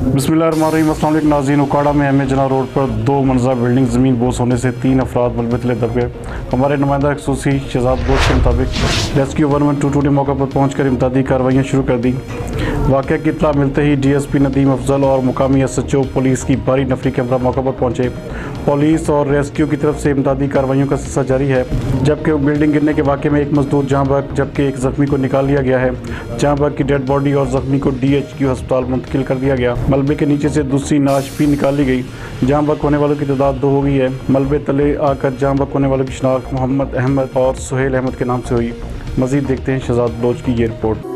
बिस्मिल्लाहिर्रहमानिर्रहीम। अस्सलाम वालेकुम नाज़रीन। उकाड़ा में एम ए जना रोड पर 2 मंजिला बिल्डिंग ज़मीन बोस होने से 3 अफराद मलबे तले दब गए। हमारे नुमाइंदा खसूसी शहजाद बोस के मुताबिक रेस्क्यू 1122 ने मौके पर पहुँच कर इमदादी कार्रवाइयाँ शुरू कर दी। वाक़े की इत्तला मिलते ही DSP नदीम अफजल और मुकामी SHO पुलिस की भारी नफरी के हमरा मौके पर पहुँचे। पुलिस और रेस्क्यू की तरफ से इमदादी कार्रवाइयों का सिलसिला जारी है, जबकि बिल्डिंग गिरने के वाक़े में एक मजदूर जहाँ बहक जबकि एक ज़ख्मी को निकाल लिया गया है। जहाँ बहक की डेड बॉडी और ज़ख्मी को DHQ अस्पताल मुंतकिल कर दिया गया। मलबे के नीचे से दूसरी नाश भी निकाली गई। जहाँ बहक होने वालों की तादाद 2 हो गई है। मलबे तले आकर जहाँ बहक होने वालों की शनाख्त मोहम्मद अहमद और सुहेल अहमद के नाम से हुई। मज़ीद देखते हैं शहजाद बलोच की ये रिपोर्ट।